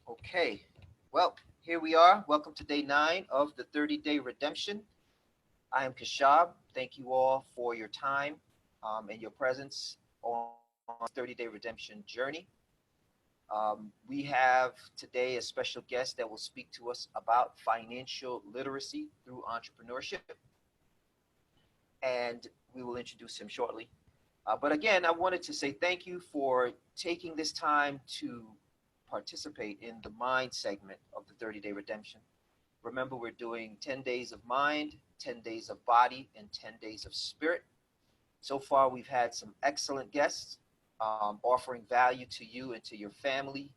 Okay, well, here we are. Welcome to day 9 of the 30-day redemption. I am Kashab. Thank you all for your time and your presence on this 30-day redemption journey. We have today a special guest that will speak to us about financial literacy through entrepreneurship, and we will introduce him shortly. But again, I wanted to say thank you for taking this time to participate in the mind segment of the 30-day redemption. Remember, we're doing 10 days of mind, 10 days of body, and 10 days of spirit. So far, we've had some excellent guests offering value to you and to your family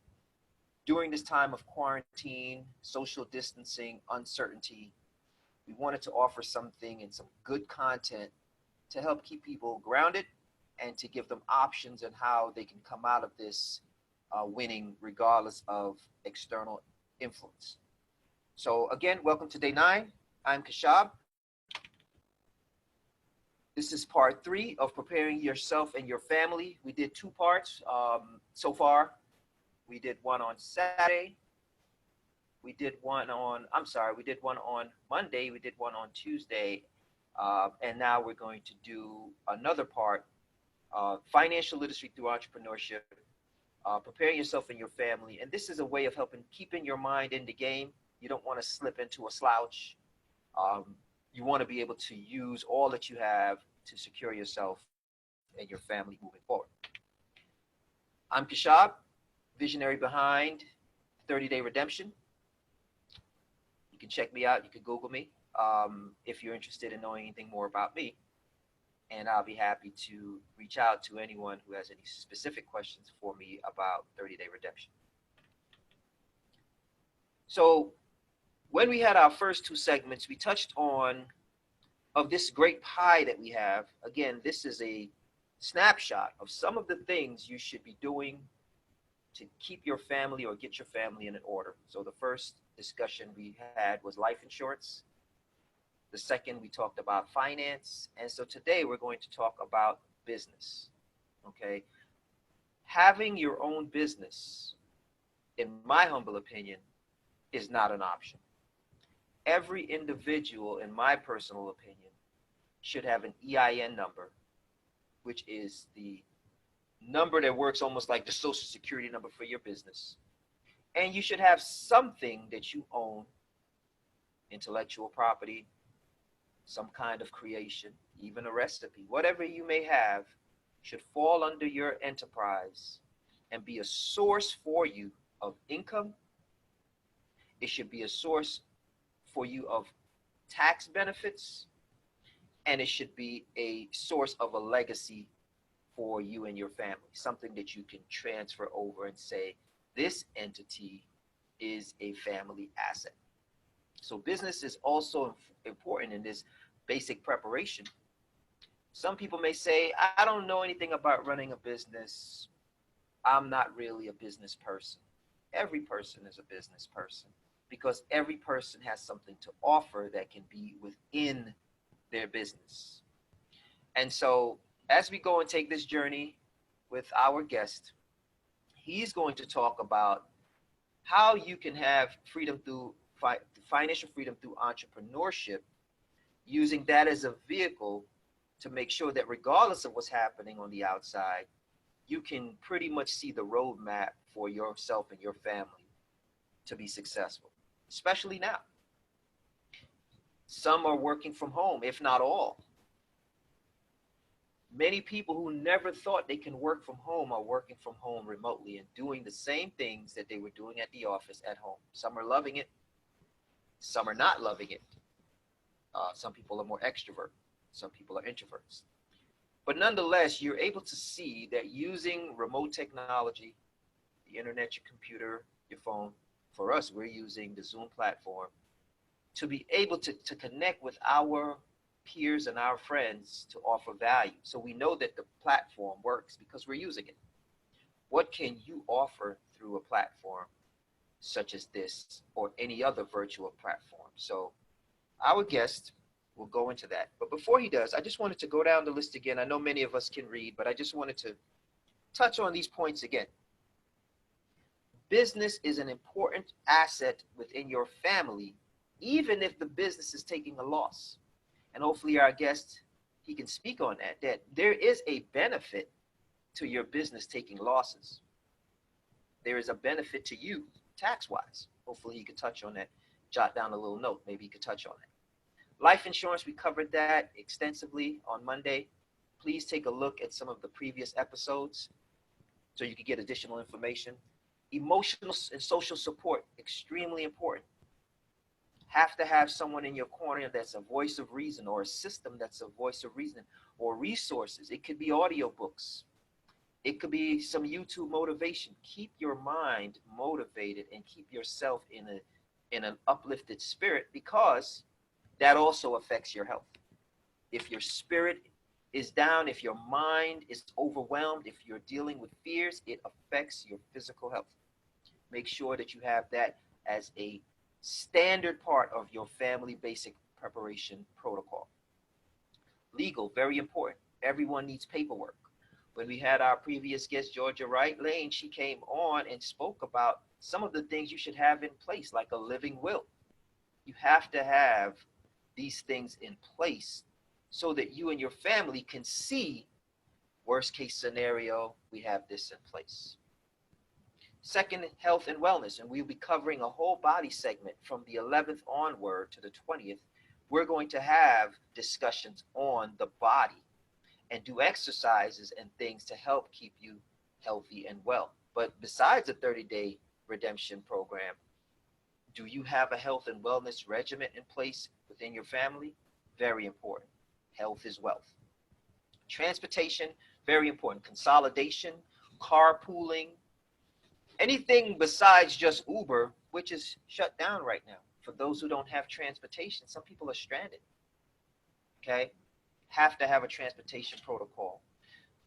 during this time of quarantine, social distancing, uncertainty. We wanted to offer something and some good content to help keep people grounded and to give them options on how they can come out of this winning regardless of external influence. So, again, welcome to day 9. I'm Kashab. This is part 3 of preparing yourself and your family. We did 2 parts so far. We did one on Saturday. We did one on Monday. We did one on Tuesday. And now we're going to do another part, financial literacy through entrepreneurship, preparing yourself and your family. And this is a way of helping keeping your mind in the game. You don't want to slip into a slouch. You want to be able to use all that you have to secure yourself and your family moving forward. I'm Kashab, visionary behind 30-day redemption. You can check me out. You can Google me if you're interested in knowing anything more about me. And I'll be happy to reach out to anyone who has any specific questions for me about 30-day redemption. So when we had our first 2 segments, we touched on of this great pie that we have. Again, this is a snapshot of some of the things you should be doing to keep your family or get your family in an order. So the first discussion we had was life insurance. The second, we talked about finance. And so today we're going to talk about business. Okay. Having your own business, in my humble opinion, is not an option. Every individual, in my personal opinion, should have an EIN number, which is the number that works almost like the social security number for your business. And you should have something that you own, intellectual property, some kind of creation, even a recipe, whatever you may have, should fall under your enterprise and be a source for you of income. It should be a source for you of tax benefits, and it should be a source of a legacy for you and your family, something that you can transfer over and say, this entity is a family asset. So business is also important in this basic preparation. Some people may say, I don't know anything about running a business. I'm not really a business person. Every person is a business person because every person has something to offer that can be within their business. And so as we go and take this journey with our guest, he's going to talk about how you can have freedom through financial freedom through entrepreneurship, using that as a vehicle to make sure that regardless of what's happening on the outside, you can pretty much see the roadmap for yourself and your family to be successful, especially now. Some are working from home, if not all. Many people who never thought they can work from home are working from home remotely and doing the same things that they were doing at the office at home. Some are loving it. Some are not loving it. Some people are more extrovert. Some people are introverts. But nonetheless, you're able to see that using remote technology, the internet, your computer, your phone, for us, we're using the Zoom platform to be able to connect with our peers and our friends to offer value. So we know that the platform works because we're using it. What can you offer through a platform such as this or any other virtual platform? So our guest will go into that. But before he does, I just wanted to go down the list again. I know many of us can read, but I just wanted to touch on these points again. Business is an important asset within your family, even if the business is taking a loss. And hopefully our guest, he can speak on that, that there is a benefit to your business taking losses. There is a benefit to you tax-wise. Hopefully he could touch on that, jot down a little note. Maybe he could touch on that. Life insurance, we covered that extensively on Monday. Please take a look at some of the previous episodes so you can get additional information. Emotional and social support, extremely important. Have to have someone in your corner that's a voice of reason, or a system that's a voice of reason, or resources. It could be audiobooks. It could be some YouTube motivation. Keep your mind motivated and keep yourself in an uplifted spirit, because that also affects your health. If your spirit is down, if your mind is overwhelmed, if you're dealing with fears, it affects your physical health. Make sure that you have that as a standard part of your family basic preparation protocol. Legal, very important. Everyone needs paperwork. When we had our previous guest, Georgia Wright Lane, she came on and spoke about some of the things you should have in place, like a living will. You have to have these things in place so that you and your family can see, worst case scenario, we have this in place. Second, health and wellness, and we'll be covering a whole body segment from the 11th onward to the 20th. We're going to have discussions on the body and do exercises and things to help keep you healthy and well. But besides the 30-day redemption program, do you have a health and wellness regimen in place within your family? Very important. Health is wealth. Transportation, very important. Consolidation, carpooling, anything besides just Uber, which is shut down right now. For those who don't have transportation, some people are stranded. Okay? Have to have a transportation protocol.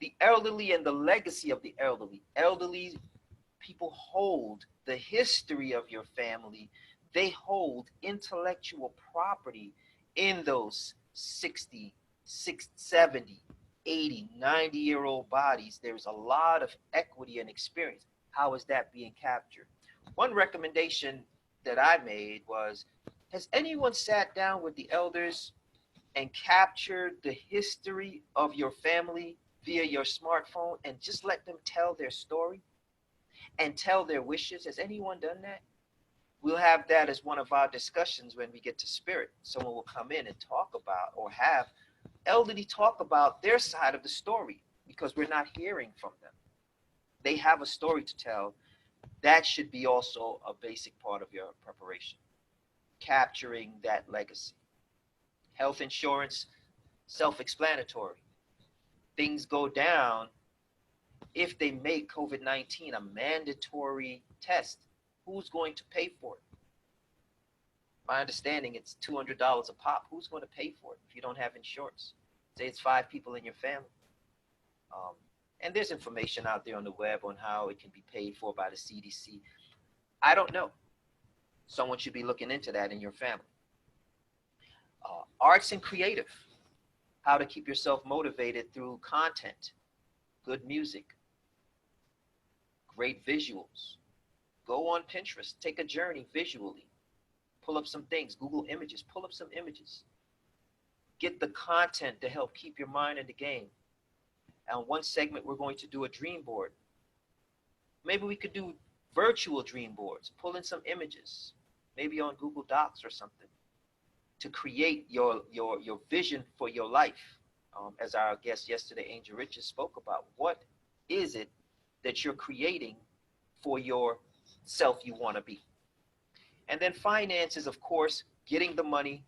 The elderly and the legacy of the elderly. Elderly people hold the history of your family. They hold intellectual property in those 60, 70, 80, 90-year-old bodies. There's a lot of equity and experience. How is that being captured? One recommendation that I made was, has anyone sat down with the elders and captured the history of your family via your smartphone and just let them tell their story and tell their wishes? Has anyone done that? We'll have that as one of our discussions when we get to spirit. Someone will come in and talk about, or have elderly talk about their side of the story, because we're not hearing from them. They have a story to tell. That should be also a basic part of your preparation, capturing that legacy. Health insurance, self-explanatory. Things go down if they make COVID-19 a mandatory test. Who's going to pay for it? My understanding, it's $200 a pop. Who's going to pay for it if you don't have insurance? Say it's 5 people in your family. And there's information out there on the web on how it can be paid for by the CDC. I don't know. Someone should be looking into that in your family. Arts and creative. How to keep yourself motivated through content, good music, great visuals. Go on Pinterest, take a journey visually. Pull up some things, Google images, pull up some images. Get the content to help keep your mind in the game. And one segment, we're going to do a dream board. Maybe we could do virtual dream boards, pull in some images, maybe on Google Docs or something, to create your vision for your life. As our guest yesterday, Angel Richards, spoke about, what is it that you're creating for yourself you want to be? And then finances, of course, getting the money,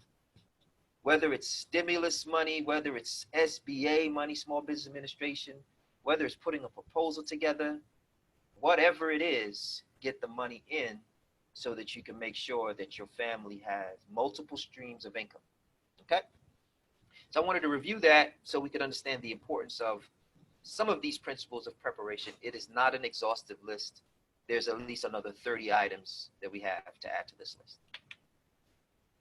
whether it's stimulus money, whether it's SBA money, Small Business Administration, whether it's putting a proposal together, whatever it is, get the money in so that you can make sure that your family has multiple streams of income. Okay? So I wanted to review that so we could understand the importance of some of these principles of preparation. It is not an exhaustive list. There's at least another 30 items that we have to add to this list.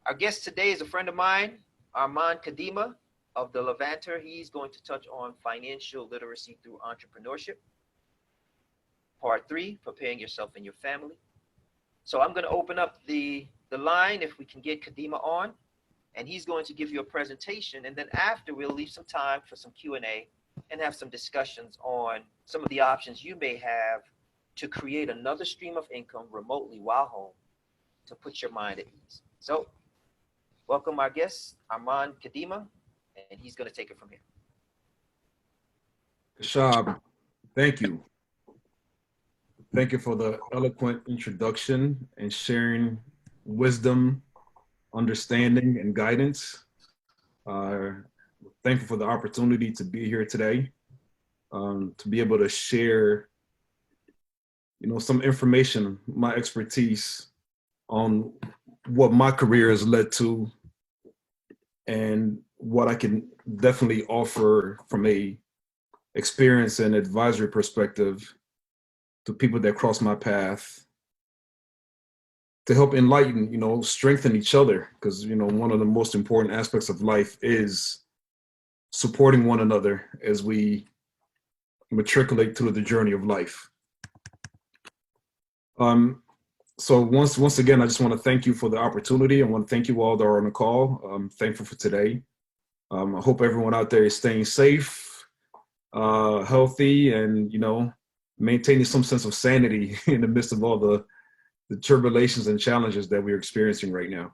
Our guest today is a friend of mine, Armand Kadima of the Levanter. He's going to touch on financial literacy through entrepreneurship. part 3, preparing yourself and your family. So I'm going to open up the line if we can get Kadima on, and he's going to give you a presentation. And then after, we'll leave some time for some Q&A and have some discussions on some of the options you may have to create another stream of income remotely while home to put your mind at ease. So welcome our guest, Armand Kadima, and he's going to take it from here. Shab, thank you. Thank you for the eloquent introduction and sharing wisdom, understanding, and guidance. Thankful for the opportunity to be here today, to be able to share, some information, my expertise on what my career has led to and what I can definitely offer from a experience and advisory perspective to people that cross my path to help enlighten, strengthen each other. Because, one of the most important aspects of life is supporting one another as we matriculate through the journey of life. So once again, I just want to thank you for the opportunity. I want to thank you all that are on the call. I'm thankful for today. I hope everyone out there is staying safe, healthy, and, maintaining some sense of sanity in the midst of all the turbulations and challenges that we're experiencing right now.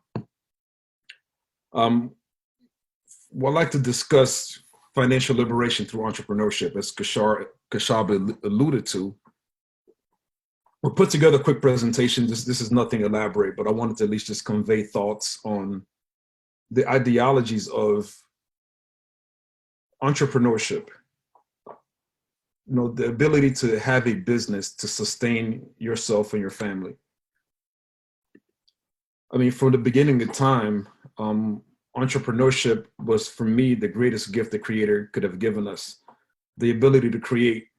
Well, I'd like to discuss financial liberation through entrepreneurship, as Kashab alluded to. We'll put together a quick presentation. This is nothing elaborate, but I wanted to at least just convey thoughts on the ideologies of entrepreneurship. The ability to have a business to sustain yourself and your family. I mean, from the beginning of time, entrepreneurship was, for me, the greatest gift the Creator could have given us. The ability to create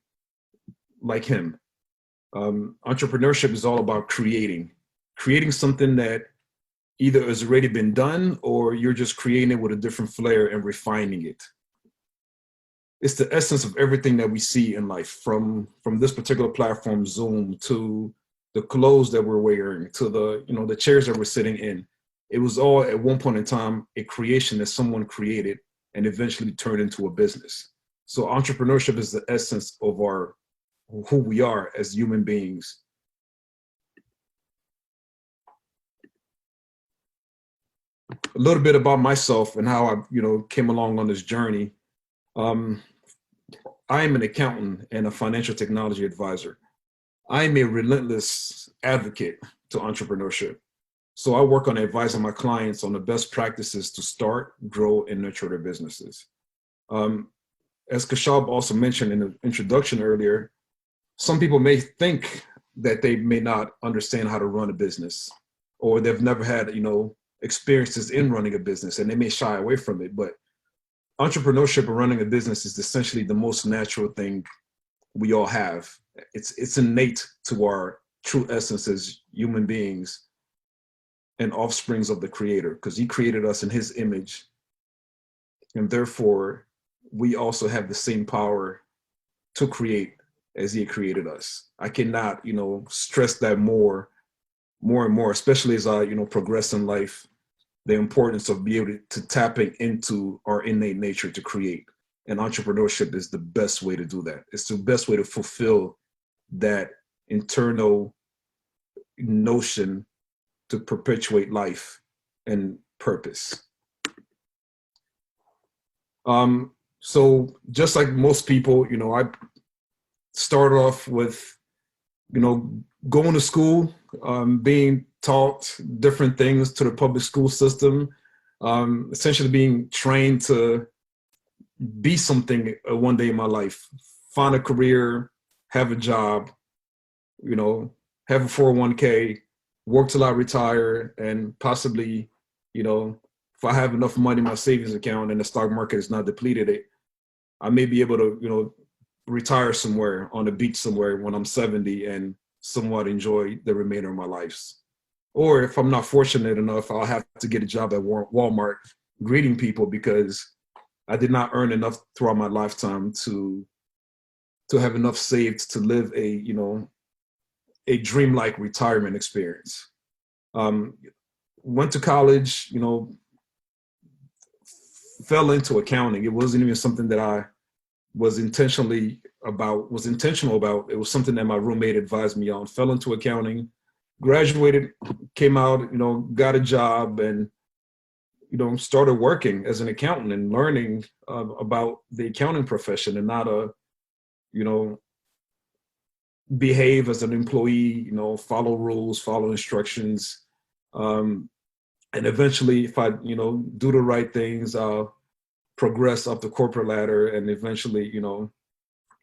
like Him. Entrepreneurship is all about creating something that either has already been done or you're just creating it with a different flair and refining it. It's the essence of everything that we see in life, from this particular platform, Zoom, to the clothes that we're wearing, to the chairs that we're sitting in. It was all at one point in time a creation that someone created and eventually turned into a business. So entrepreneurship is the essence of who we are as human beings. A little bit about myself and how I, came along on this journey. I am an accountant and a financial technology advisor. I am a relentless advocate to entrepreneurship. So I work on advising my clients on the best practices to start, grow, and nurture their businesses. As Kashab also mentioned in the introduction earlier, some people may think that they may not understand how to run a business, or they've never had, experiences in running a business, and they may shy away from it. But entrepreneurship and running a business is essentially the most natural thing we all have. It's innate to our true essence as human beings and offsprings of the Creator, because He created us in His image. And therefore, we also have the same power to create as He created us. I cannot, stress that more and more, especially as I, progress in life, the importance of being able to tapping into our innate nature to create. And entrepreneurship is the best way to do that. It's the best way to fulfill that internal notion to perpetuate life and purpose. So just like most people, I started off with, going to school, being taught different things to the public school system, essentially being trained to be something one day in my life, find a career, have a job, have a 401k, work till I retire, and possibly, if I have enough money in my savings account and the stock market is not depleted, I may be able to, retire somewhere on the beach somewhere when I'm 70 and somewhat enjoy the remainder of my life. Or if I'm not fortunate enough, I'll have to get a job at Walmart greeting people because I did not earn enough throughout my lifetime to have enough saved to live a, a dreamlike retirement experience. Went to college, fell into accounting. It wasn't even something that I was intentional about. It was something that my roommate advised me on. Fell into accounting, graduated, came out, got a job, and started working as an accountant and learning about the accounting profession, and not behave as an employee, follow rules, follow instructions. And eventually, if I, do the right things, I'll progress up the corporate ladder and eventually,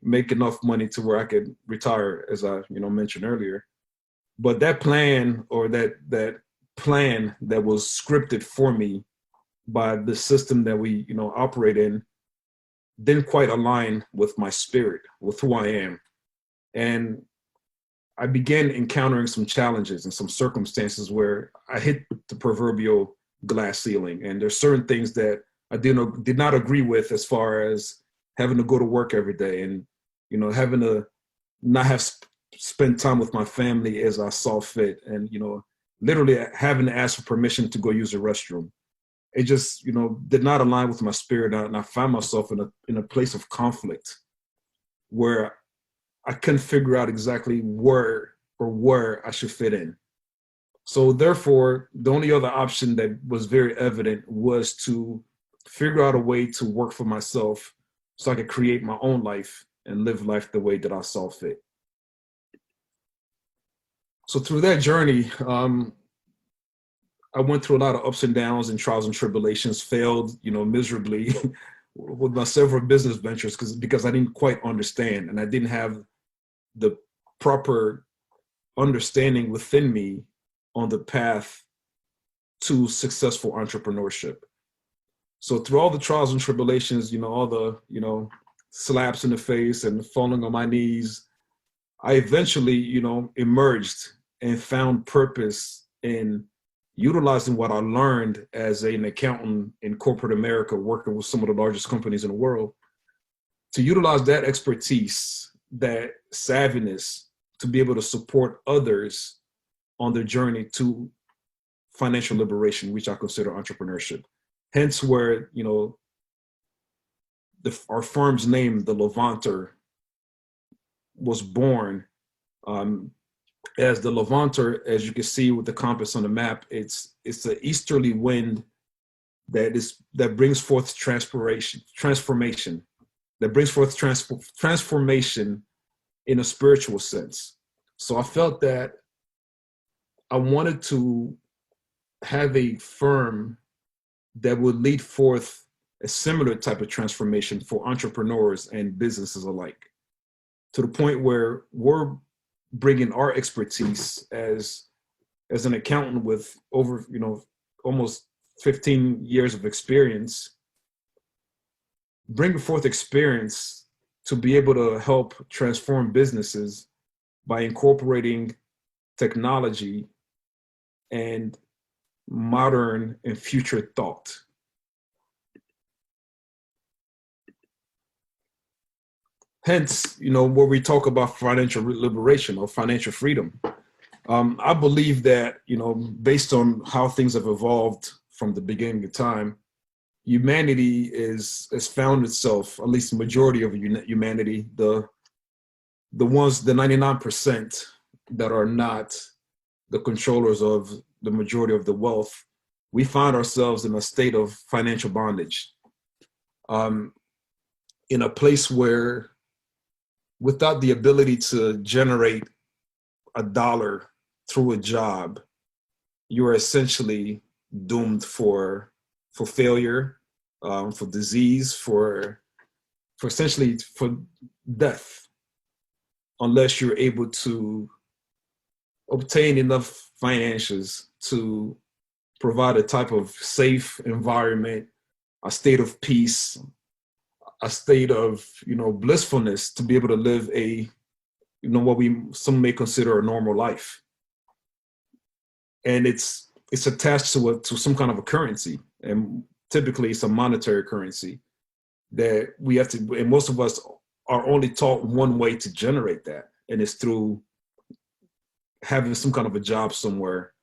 make enough money to where I could retire, as I, mentioned earlier. But that plan, or that plan that was scripted for me by the system that we, operate in, didn't quite align with my spirit, with who I am. And I began encountering some challenges and some circumstances where I hit the proverbial glass ceiling. And there's certain things that I did not agree with, as far as having to go to work every day and, having to not have spent time with my family as I saw fit, and, literally having to ask for permission to go use the restroom. It just, did not align with my spirit. And I found myself in a place of conflict where I couldn't figure out exactly where I should fit in. So therefore, the only other option that was very evident was to figure out a way to work for myself so I could create my own life and live life the way that I saw fit. So through that journey, I went through a lot of ups and downs and trials and tribulations, failed, miserably with my several business ventures because I didn't quite understand, and I didn't have the proper understanding within me on the path to successful entrepreneurship. So through all the trials and tribulations, all the, slaps in the face and falling on my knees, I eventually, emerged and found purpose in utilizing what I learned as an accountant in corporate America, working with some of the largest companies in the world, to utilize that expertise, that savviness, to be able to support others on their journey to financial liberation, which I consider entrepreneurship. Hence where, our firm's name, the Levanter, was born. As the Levanter, as you can see with the compass on the map, it's the easterly wind that brings forth transformation, that brings forth transformation in a spiritual sense. So I felt that I wanted to have a firm that would lead forth a similar type of transformation for entrepreneurs and businesses alike, to the point where we're bringing our expertise as an accountant with over, almost 15 years of experience, bringing forth experience to be able to help transform businesses by incorporating technology and modern and future thought. Hence, where we talk about financial liberation or financial freedom. I believe that, based on how things have evolved from the beginning of time, humanity has found itself, at least the majority of humanity, the 99% that are not the controllers of the majority of the wealth, we find ourselves in a state of financial bondage, in a place where, without the ability to generate a dollar through a job, you are essentially doomed for failure, for disease, for essentially for death, unless you're able to obtain enough finances to provide a type of safe environment, a state of peace, a state of, blissfulness, to be able to live a, what some may consider a normal life. And it's attached to some kind of a currency, and typically it's a monetary currency that we have to, and most of us are only taught one way to generate that, and it's through having some kind of a job somewhere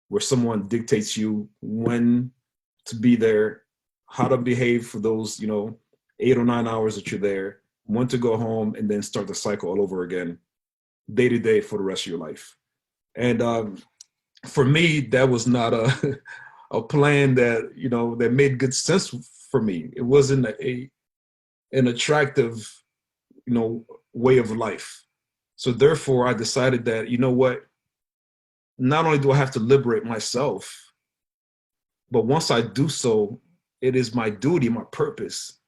where someone dictates you when to be there, how to behave for those, 8 or 9 hours that you're there, when to go home, and then start the cycle all over again, day to day for the rest of your life. And for me, that was not a a plan that that made good sense for me. It wasn't an attractive way of life. So therefore, I decided that what, not only do I have to liberate myself, but once I do so, it is my duty, my purpose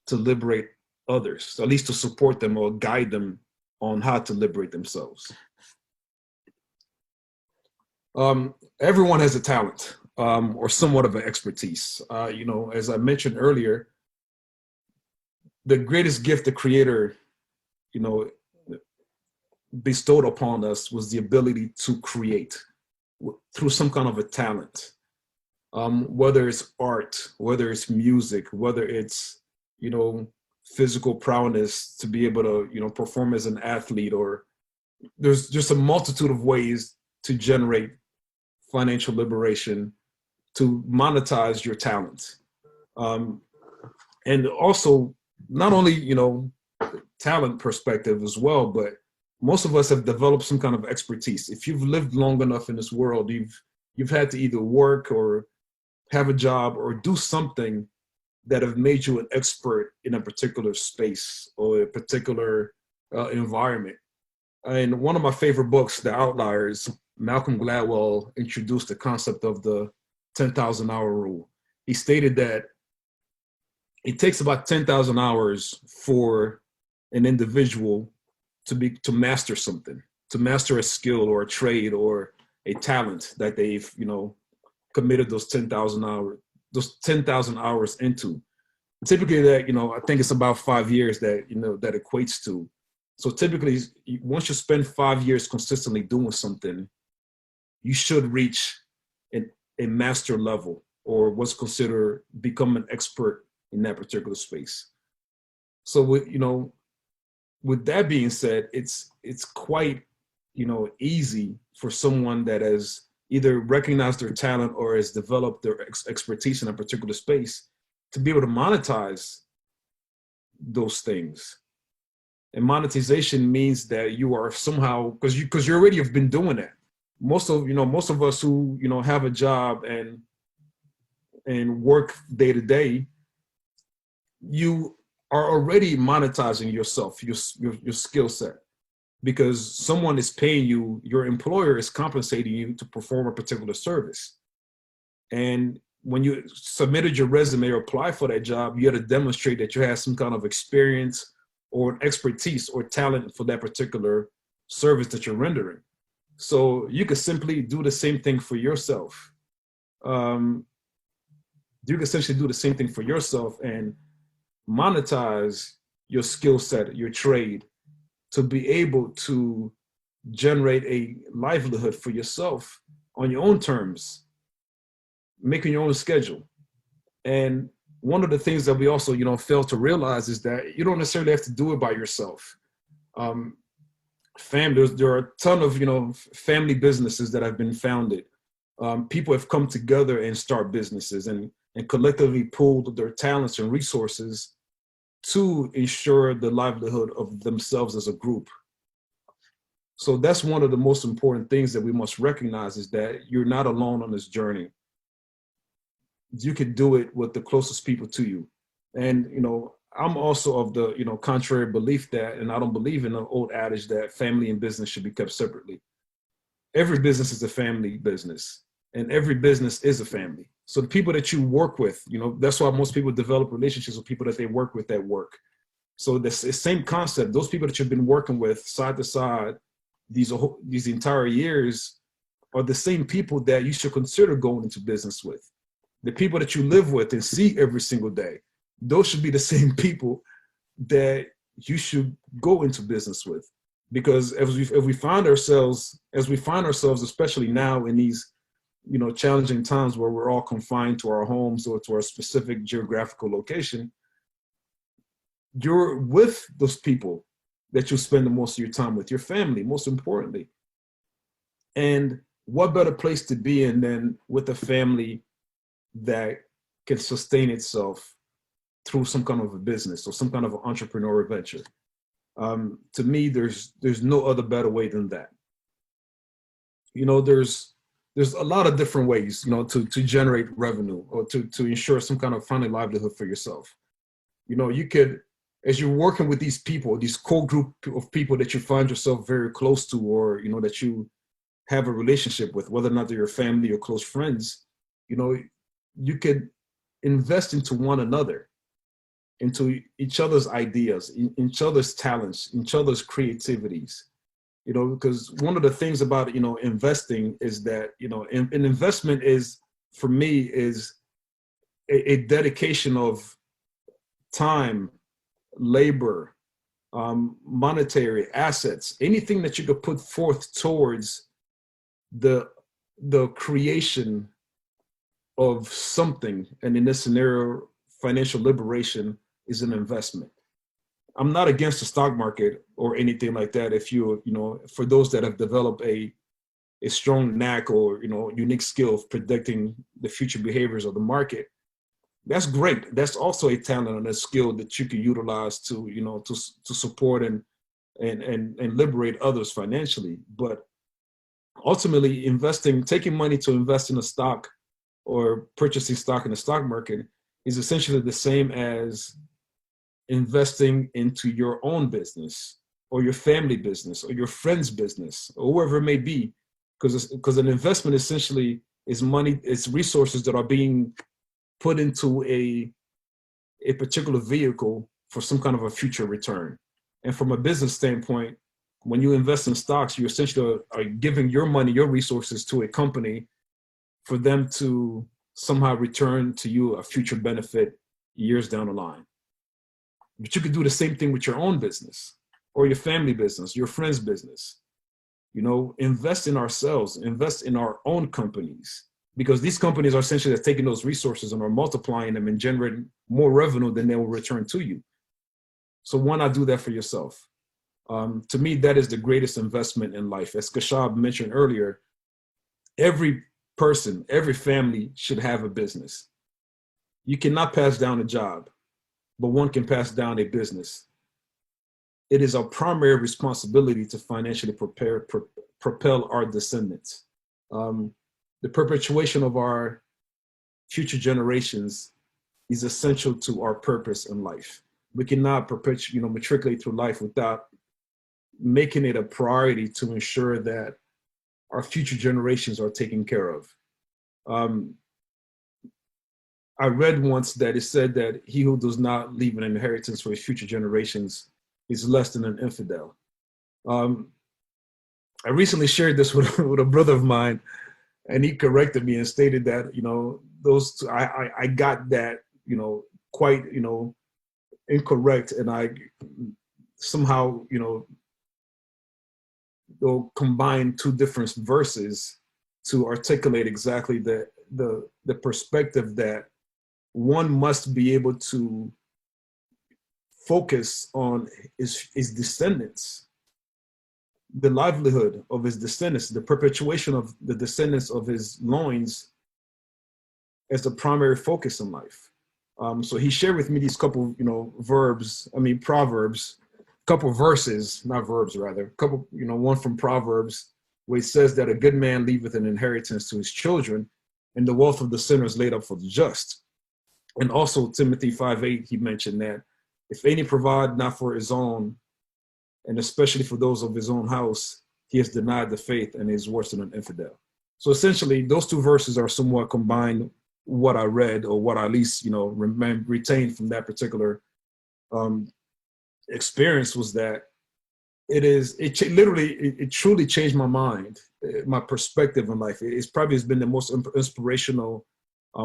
to liberate others, at least to support them or guide them on how to liberate themselves. Everyone has a talent or somewhat of an expertise. As I mentioned earlier, the greatest gift the Creator, you know, bestowed upon us was the ability to create through some kind of a talent. Whether it's art, whether it's music, whether it's, physical prowess to be able to, perform as an athlete, or there's just a multitude of ways to generate financial liberation, to monetize your talent. And also, not only, talent perspective as well, but most of us have developed some kind of expertise. If you've lived long enough in this world, you've had to either work or have a job or do something that have made you an expert in a particular space or a particular environment. And one of my favorite books, The Outliers, Malcolm Gladwell introduced the concept of the 10,000 hour rule. He stated that it takes about 10,000 hours for an individual to master something, to master a skill or a trade or a talent that they've, committed those 10,000 hours into. Typically that, I think it's about 5 years that, that equates to. So typically, once you spend 5 years consistently doing something, you should reach a master level, or what's considered become an expert in that particular space. So with that being said, it's quite, easy for someone that has either recognized their talent or has developed their expertise in a particular space to be able to monetize those things. And monetization means that you are somehow, because you already have been doing that. Most of us who have a job and work day to day, you are already monetizing yourself, your skill set, because someone is paying you, your employer is compensating you to perform a particular service. And when you submitted your resume or apply for that job, you had to demonstrate that you had some kind of experience or expertise or talent for that particular service that you're rendering. So you could simply do the same thing for yourself. You could essentially do the same thing for yourself and monetize your skill set, your trade, to be able to generate a livelihood for yourself on your own terms, making your own schedule. And one of the things that we also, fail to realize is that you don't necessarily have to do it by yourself. There are a ton of, family businesses that have been founded. People have come together and start businesses and collectively pooled their talents and resources to ensure the livelihood of themselves as a group. So that's one of the most important things that we must recognize, is that you're not alone on this journey. You can do it with the closest people to you. And, I'm also of the, contrary belief that, and I don't believe in the old adage that family and business should be kept separately. Every business is a family business, and every business is a family. So the people that you work with, that's why most people develop relationships with people that they work with at work. So the same concept, those people that you've been working with side to side these entire years are the same people that you should consider going into business with. The people that you live with and see every single day, those should be the same people that you should go into business with. Because as we find ourselves, especially now in these, challenging times where we're all confined to our homes or to our specific geographical location, you're with those people that you spend the most of your time with, your family, most importantly. And what better place to be in than with a family that can sustain itself through some kind of a business or some kind of an entrepreneurial venture. To me, there's no other better way than that. You know, there's a lot of different ways, you know, to generate revenue or to ensure some kind of family livelihood for yourself. You know, you could, as you're working with these people, these core group of people that you find yourself very close to, or you know that you have a relationship with, whether or not they're your family or close friends, you know, you could invest into one another, into each other's ideas, in each other's talents, each other's creativities. You know, because one of the things about, you know, investing is that, you know, an investment is, for me, is a dedication of time, labor, monetary assets, anything that you could put forth towards the creation of something. And in this scenario, financial liberation is an investment. I'm not against the stock market or anything like that. If you know, for those that have developed a strong knack or, you know, unique skill of predicting the future behaviors of the market, that's great. That's also a talent and a skill that you can utilize to, you know, to support and liberate others financially. But ultimately, taking money to invest in a stock or purchasing stock in the stock market is essentially the same as investing into your own business or your family business or your friend's business or whoever it may be, because an investment essentially is money, it's resources that are being put into a particular vehicle for some kind of a future return. And from a business standpoint, when you invest in stocks, you essentially are giving your money, your resources to a company for them to somehow return to you a future benefit years down the line. But you could do the same thing with your own business or your family business, your friend's business. You know, invest in ourselves, invest in our own companies, because these companies are essentially taking those resources and are multiplying them and generating more revenue than they will return to you. So why not do that for yourself? To me, that is the greatest investment in life. As Kashab mentioned earlier, every person, every family should have a business. You cannot pass down a job, but one can pass down a business. It is our primary responsibility to financially propel our descendants. The perpetuation of our future generations is essential to our purpose in life. We cannot matriculate through life without making it a priority to ensure that our future generations are taken care of. I read once that it said that he who does not leave an inheritance for his future generations is less than an infidel. I recently shared this with a brother of mine, and he corrected me and stated that, you know, I got that, you know, quite, you know, incorrect, and I somehow, you know, they'll combine two different verses to articulate exactly the perspective that one must be able to focus on his descendants, the livelihood of his descendants, the perpetuation of the descendants of his loins as the primary focus in life. So he shared with me these couple, you know, proverbs, couple verses, not verbs, rather, couple, you know, one from Proverbs where it says that a good man leaveth an inheritance to his children, and the wealth of the sinner is laid up for the just. And also Timothy 5:8, he mentioned that if any provide not for his own, and especially for those of his own house, he has denied the faith and is worse than an infidel. So essentially, those two verses are somewhat combined. What I read, or what I at least, you know, retained from that particular experience, was that it truly changed my mind, my perspective in life. It's probably has been the most inspirational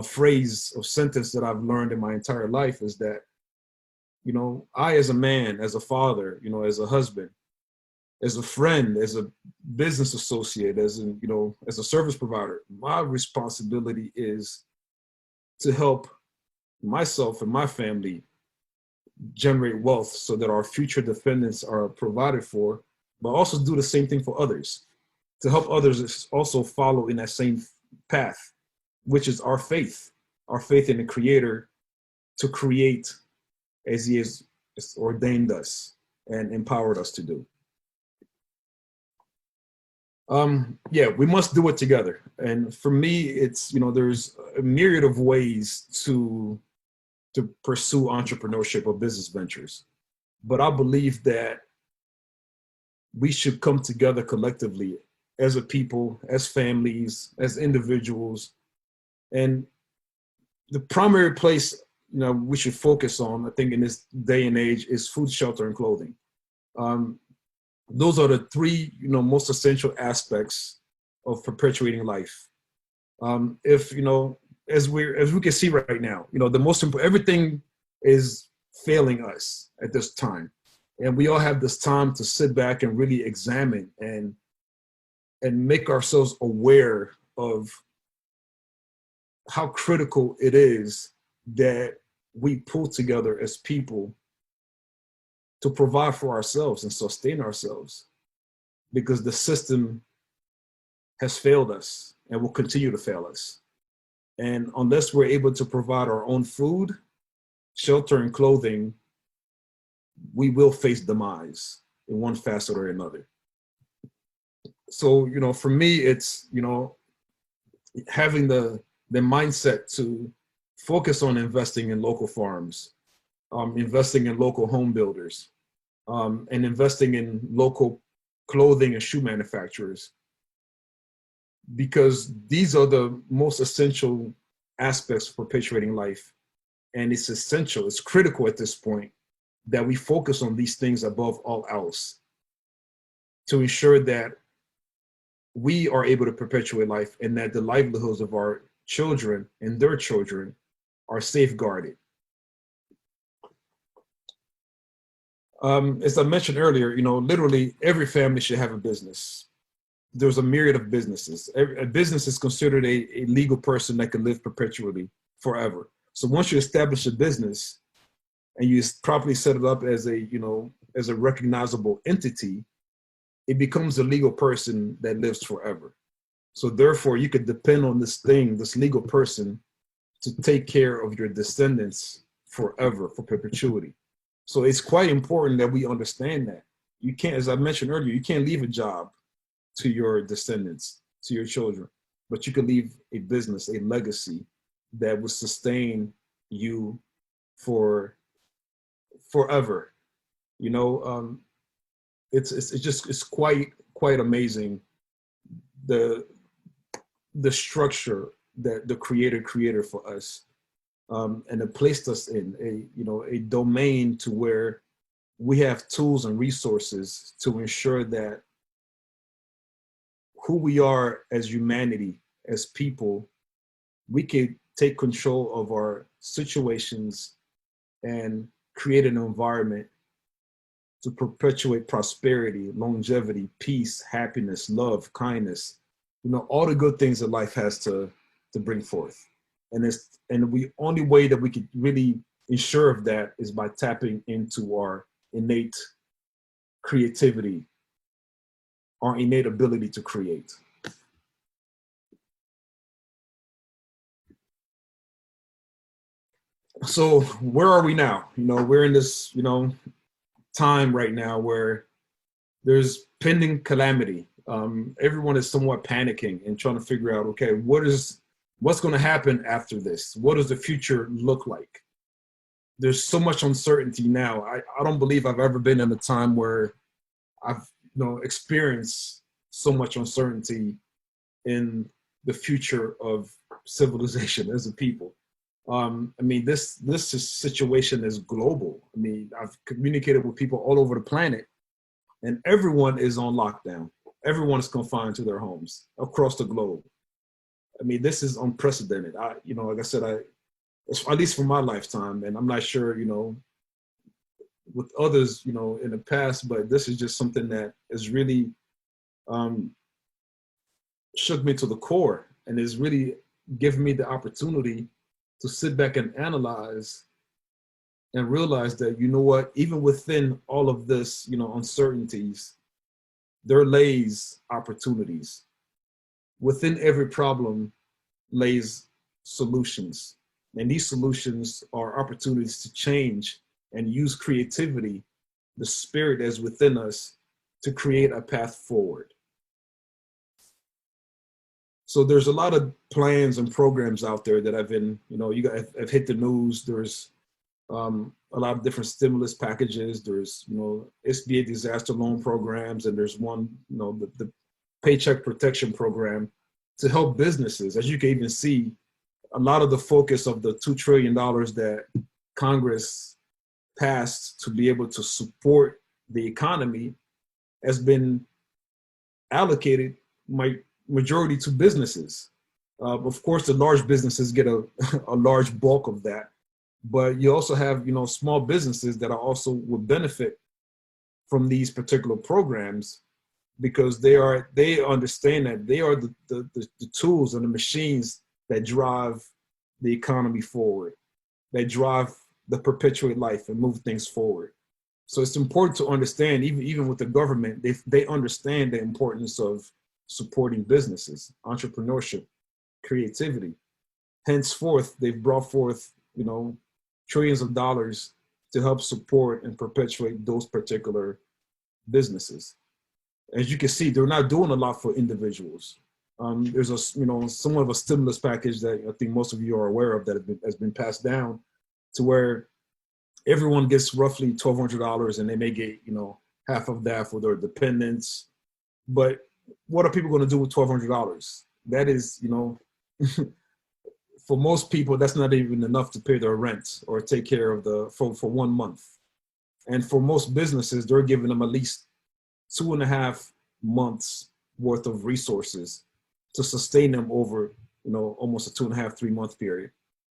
phrase or sentence that I've learned in my entire life, is that, you know, I, as a man, as a father, you know, as a husband, as a friend, as a business associate, as a service provider, my responsibility is to help myself and my family generate wealth so that our future descendants are provided for, but also do the same thing for others. to help others also follow in that same path, which is our faith in the Creator to create as He has ordained us and empowered us to do. Yeah, we must do it together. And for me, it's, there's a myriad of ways to pursue entrepreneurship or business ventures. But I believe that we should come together collectively as a people, as families, as individuals. And the primary place, we should focus on, I think, in this day and age is food, shelter, and clothing. Those are the three, most essential aspects of perpetuating life. If, as we can see right now, the most important, everything is failing us at this time. And we all have this time to sit back and really examine and make ourselves aware of how critical it is that we pull together as people to provide for ourselves and sustain ourselves, because the system has failed us and will continue to fail us. And unless we're able to provide our own food, shelter, and clothing, we will face demise in one facet or another. So, for me, it's, having the mindset to focus on investing in local farms, investing in local home builders, and investing in local clothing and shoe manufacturers, because these are the most essential aspects for perpetuating life. And it's essential, it's critical at this point that we focus on these things above all else to ensure that we are able to perpetuate life and that the livelihoods of our children and their children are safeguarded. As I mentioned earlier, literally every family should have a business. There's a myriad of businesses. A business is considered a legal person that can live perpetually forever. So once you establish a business and you properly set it up as a recognizable entity, it becomes a legal person that lives forever. So therefore, you could depend on this legal person, to take care of your descendants forever, for perpetuity. So it's quite important that we understand that. You can't, as I mentioned earlier, you can't leave a job to your descendants, to your children, but you can leave a business, a legacy that will sustain you for forever. It's quite amazing the structure that the Creator created for us, and it placed us in a domain to where we have tools and resources to ensure that who we are as humanity, as people, we can take control of our situations and create an environment to perpetuate prosperity, longevity, peace, happiness, love, kindness, all the good things that life has to bring forth. And the only way that we could really ensure of that is by tapping into our innate creativity, our innate ability to create. So where are we now? We're in this, time right now where there's pending calamity. Everyone is somewhat panicking and trying to figure out, okay, what's going to happen after this? What does the future look like? There's so much uncertainty now. I don't believe I've ever been in a time where I've experienced so much uncertainty in the future of civilization as a people. This situation is global. I've communicated with people all over the planet, and everyone is on lockdown. Everyone is confined to their homes across the globe. This is unprecedented. Like I said, at least for my lifetime, and I'm not sure, with others, in the past, but this is just something that has really shook me to the core and has really given me the opportunity to sit back and analyze and realize that, even within all of this, uncertainties, there lays opportunities. Within every problem lays solutions. And these solutions are opportunities to change and use creativity, the spirit that's within us, to create a path forward. So there's a lot of plans and programs out there that have been, you guys have hit the news. There's a lot of different stimulus packages. There's, SBA disaster loan programs, and there's one, the Paycheck Protection Program to help businesses. As you can even see, a lot of the focus of the $2 trillion that Congress passed to be able to support the economy has been allocated majority to businesses. Of course, the large businesses get a large bulk of that, but you also have, small businesses that are also would benefit from these particular programs, because they understand that they are the tools and the machines that drive the economy forward, that drive the perpetuate life and move things forward. So it's important to understand, even with the government, they understand the importance of supporting businesses, entrepreneurship, creativity. Henceforth, they've brought forth, trillions of dollars to help support and perpetuate those particular businesses. As you can see, they're not doing a lot for individuals. There's somewhat of a stimulus package that I think most of you are aware of that has been passed down, to where everyone gets roughly $1,200, and they may get, half of that for their dependents. But what are people going to do with $1,200? That is, for most people, that's not even enough to pay their rent or take care of for 1 month. And for most businesses, they're giving them at least 2.5 months worth of resources to sustain them over, almost a 2.5, 3 month period.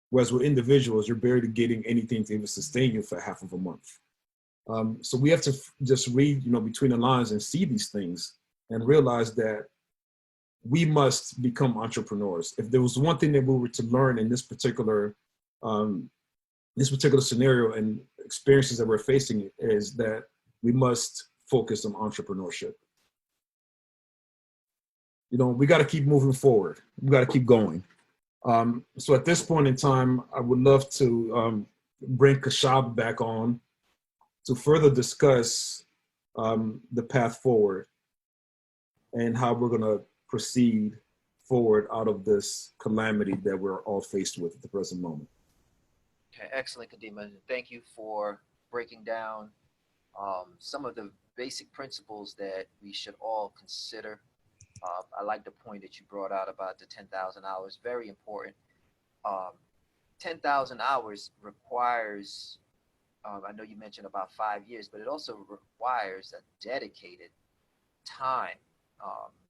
Whereas with individuals, you're barely getting anything to even sustain you for half of a month. So we have to just read, between the lines and see these things and realize that we must become entrepreneurs. If there was one thing that we were to learn in this particular scenario and experiences that we're facing, is that we must focus on entrepreneurship. We got to keep moving forward. We got to keep going. So at this point in time, I would love to bring Kashab back on to further discuss the path forward and how we're going to proceed forward out of this calamity that we're all faced with at the present moment. Okay, excellent, Kadima. Thank you for breaking down some of the basic principles that we should all consider. I like the point that you brought out about the 10,000 hours. Very important. 10,000 hours requires, I know you mentioned about 5 years, but it also requires a dedicated time.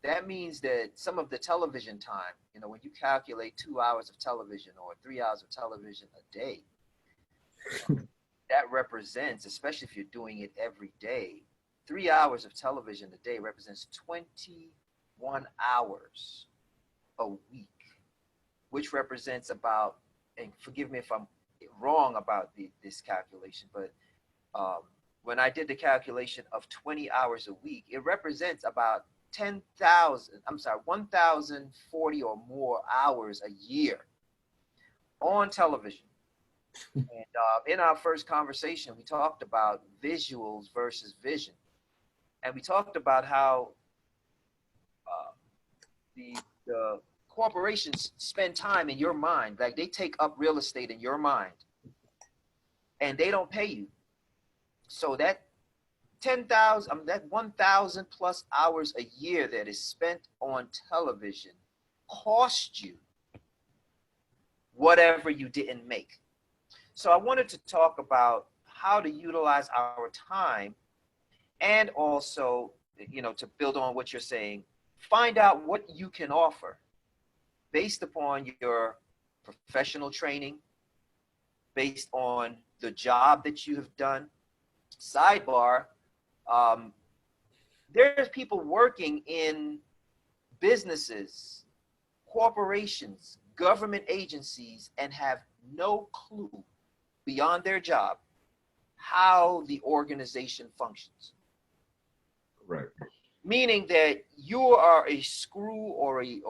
That means that some of the television time, when you calculate 2 hours of television or 3 hours of television a day, that represents, especially if you're doing it every day, 3 hours of television a day represents 21 hours a week, which represents about, and forgive me if I'm wrong about this calculation, but when I did the calculation of 20 hours a week, it represents about 1,040 or more hours a year on television. And in our first conversation, we talked about visuals versus vision. And we talked about how the corporations spend time in your mind, like they take up real estate in your mind, and they don't pay you. So that 10,000, that 1,000 plus hours a year that is spent on television cost you whatever you didn't make. So I wanted to talk about how to utilize our time, and also, to build on what you're saying, find out what you can offer based upon your professional training, based on the job that you have done. Sidebar, there's people working in businesses, corporations, government agencies, and have no clue beyond their job how the organization functions. Right. meaning that you are a screw or a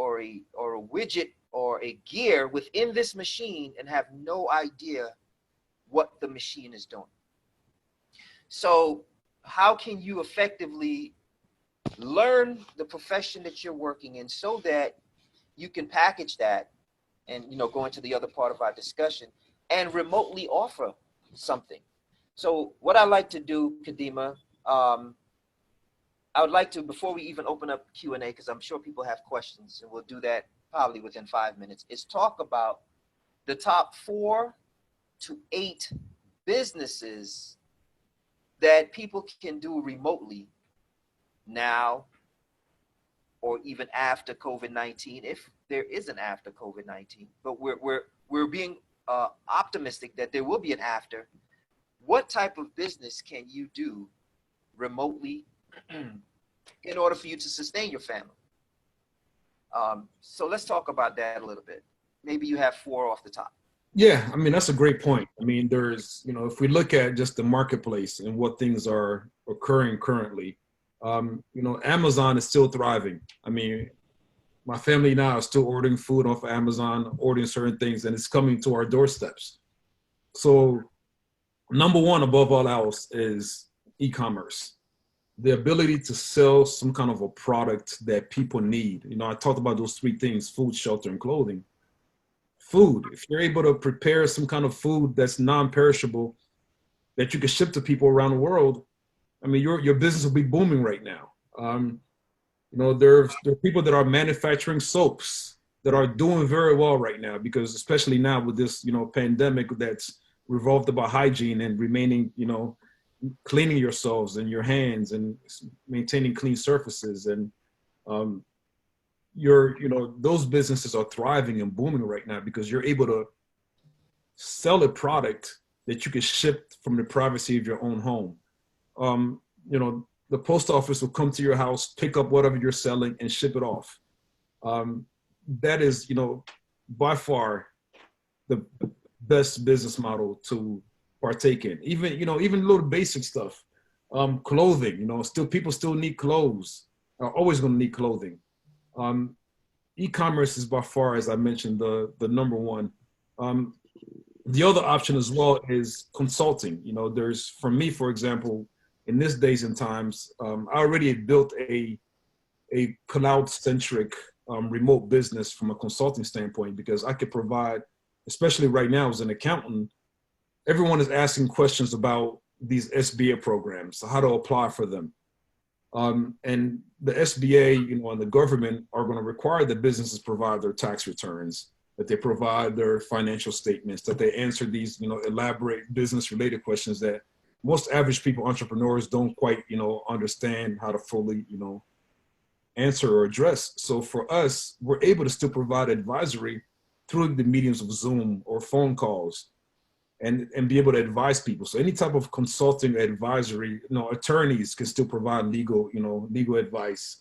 widget or a gear within this machine and have no idea what the machine is doing. So how can you effectively learn the profession that you're working in so that you can package that and, go into the other part of our discussion and remotely offer something? So what I like to do, Kadima, I would like to, before we even open up Q&A, because I'm sure people have questions, and we'll do that probably within 5 minutes, is talk about the top 4 to 8 businesses that people can do remotely now or even after COVID-19, if there is an after COVID-19. But we're being optimistic that there will be an after. What type of business can you do remotely in order for you to sustain your family? So let's talk about that a little bit. Maybe you have 4 off the top. Yeah, I mean, that's a great point. I mean, there's, if we look at just the marketplace and what things are occurring currently, Amazon is still thriving. I mean, my family now is still ordering food off of Amazon, ordering certain things, and it's coming to our doorsteps. So number one above all else is e-commerce. The ability to sell some kind of a product that people need. I talked about those 3 things: food, shelter, and clothing. Food, if you're able to prepare some kind of food that's non-perishable that you can ship to people around the world, I mean, your business will be booming right now. There are people that are manufacturing soaps that are doing very well right now, because especially now with this, pandemic that's revolved about hygiene and remaining, cleaning yourselves and your hands and maintaining clean surfaces. And those businesses are thriving and booming right now because you're able to sell a product that you can ship from the privacy of your own home. The post office will come to your house, pick up whatever you're selling, and ship it off. That is, by far the best business model to partake in. Even little basic stuff, clothing. People still need clothes. Are always going to need clothing. E-commerce is by far, as I mentioned, the number one. The other option as well is consulting. There's, for me, for example, in this days and times, I already had built a cloud-centric remote business from a consulting standpoint, because I could provide, especially right now as an accountant, everyone is asking questions about these SBA programs, how to apply for them. And the SBA, and the government are going to require that businesses provide their tax returns, that they provide their financial statements, that they answer these, elaborate business-related questions that most average people, entrepreneurs, don't quite, understand how to fully, answer or address. So for us, we're able to still provide advisory through the mediums of Zoom or phone calls, and be able to advise people. So any type of consulting advisory, attorneys can still provide legal advice.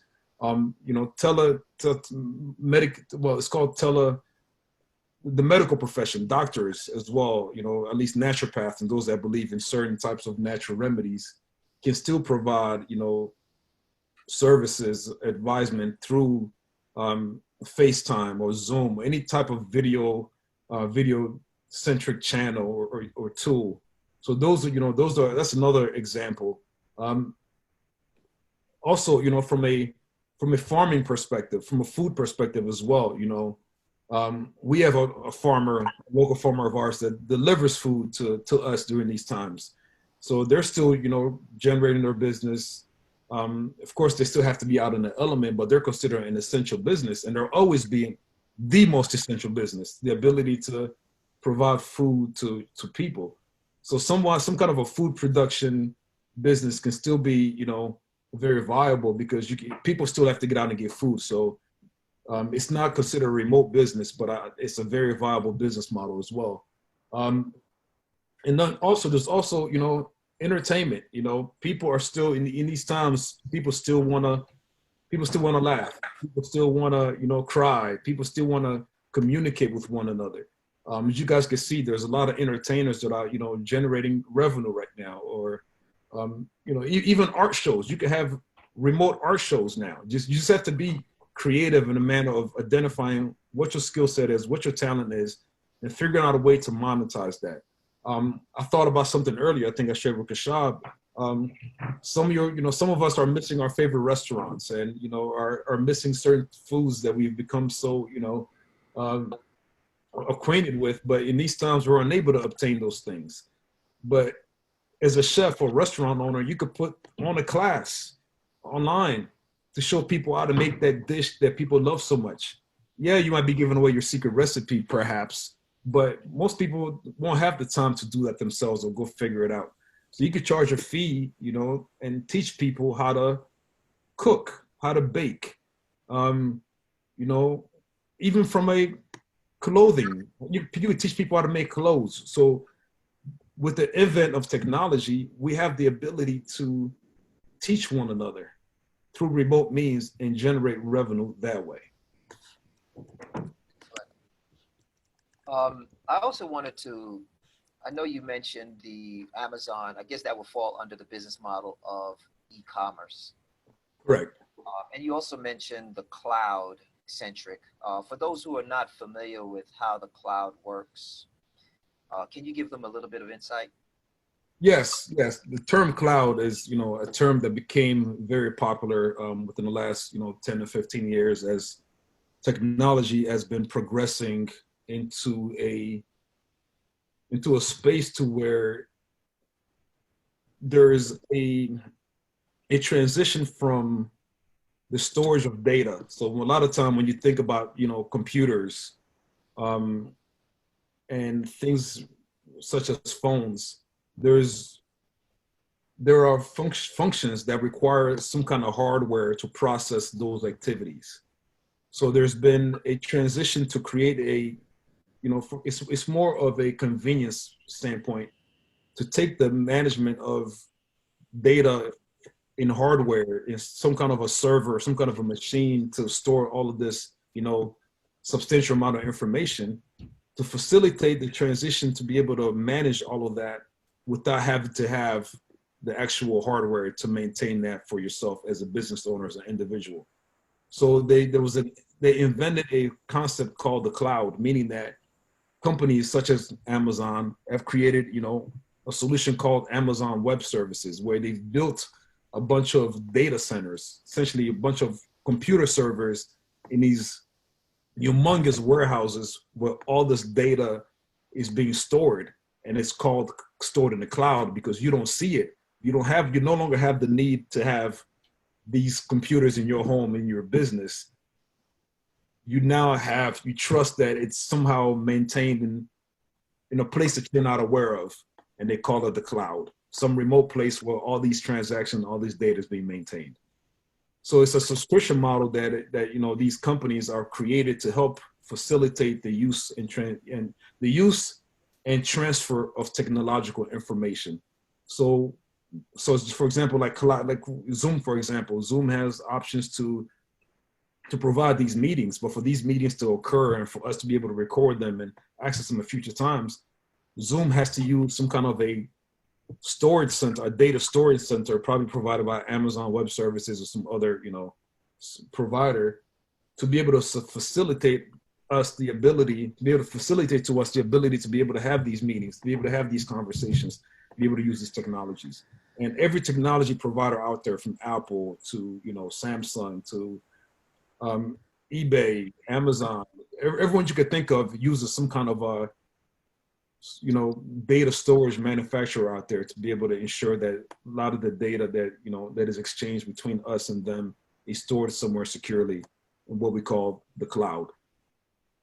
The medical profession, doctors as well, at least naturopaths and those that believe in certain types of natural remedies can still provide, services, advisement through FaceTime or Zoom, any type of video centric channel or tool. So that's another example. Also, from a farming perspective, from a food perspective as well, we have a local farmer of ours that delivers food to us during these times. So they're still, generating their business. Of course, they still have to be out in the element, but they're considered an essential business, and they're always being the most essential business, the ability to provide food to people. So some kind of a food production business can still be, very viable, because people still have to get out and get food. So it's not considered a remote business, but it's a very viable business model as well. And then also, there's also, entertainment. People are still in these times. People still want to laugh. People still want to, cry. People still want to communicate with one another. As you guys can see, there's a lot of entertainers that are, generating revenue right now, or, even art shows. You can have remote art shows now. You just have to be creative in a manner of identifying what your skill set is, what your talent is, and figuring out a way to monetize that. I thought about something earlier. I think I shared with Kashab. Some of us are missing our favorite restaurants, and are missing certain foods that we've become so um, acquainted with. But in these times, we're unable to obtain those things. But as a chef or restaurant owner, you could put on a class online to show people how to make that dish that people love so much. Yeah, you might be giving away your secret recipe, perhaps, but most people won't have the time to do that themselves or go figure it out. So you could charge a fee, and teach people how to cook, how to bake. Um, you know, Even from a clothing, you could teach people how to make clothes. So with the advent of technology, we have the ability to teach one another through remote means and generate revenue that way. I also wanted to, I know you mentioned the Amazon, I guess that would fall under the business model of e-commerce. Correct. And you also mentioned the cloud centric. For those who are not familiar with how the cloud works, can you give them a little bit of insight? Yes, yes. The term cloud is, a term that became very popular within the last, 10 to 15 years as technology has been progressing into a space to where there is a transition from the storage of data. So a lot of time when you think about, computers um, and things such as phones, there are functions that require some kind of hardware to process those activities. So there's been a transition to create it's more of a convenience standpoint to take the management of data in hardware in some kind of a server, some kind of a machine to store all of this, substantial amount of information to facilitate the transition to be able to manage all of that without having to have the actual hardware to maintain that for yourself as a business owner, as an individual. So they invented a concept called the cloud, meaning that companies such as Amazon have created, a solution called Amazon Web Services, where they've built a bunch of data centers, essentially a bunch of computer servers in these humongous warehouses where all this data is being stored, and it's called stored in the cloud because you don't see it. You no longer have the need to have these computers in your home, in your business. You trust that it's somehow maintained in a place that you're not aware of, and they call it the cloud, some remote place where all these transactions, all this data is being maintained. So it's a subscription model that these companies are created to help facilitate the use and transfer of technological information. So for example, like Zoom, for example, Zoom has options to provide these meetings, but for these meetings to occur and for us to be able to record them and access them at future times, Zoom has to use some kind of a storage center, a data storage center, probably provided by Amazon Web Services or some other, provider, to be able to facilitate to us the ability to be able to have these meetings, to be able to have these conversations, to be able to use these technologies. And every technology provider out there, from Apple to Samsung to eBay, Amazon, everyone you could think of uses some kind of a data storage manufacturer out there to be able to ensure that a lot of the data that is exchanged between us and them is stored somewhere securely in what we call the cloud.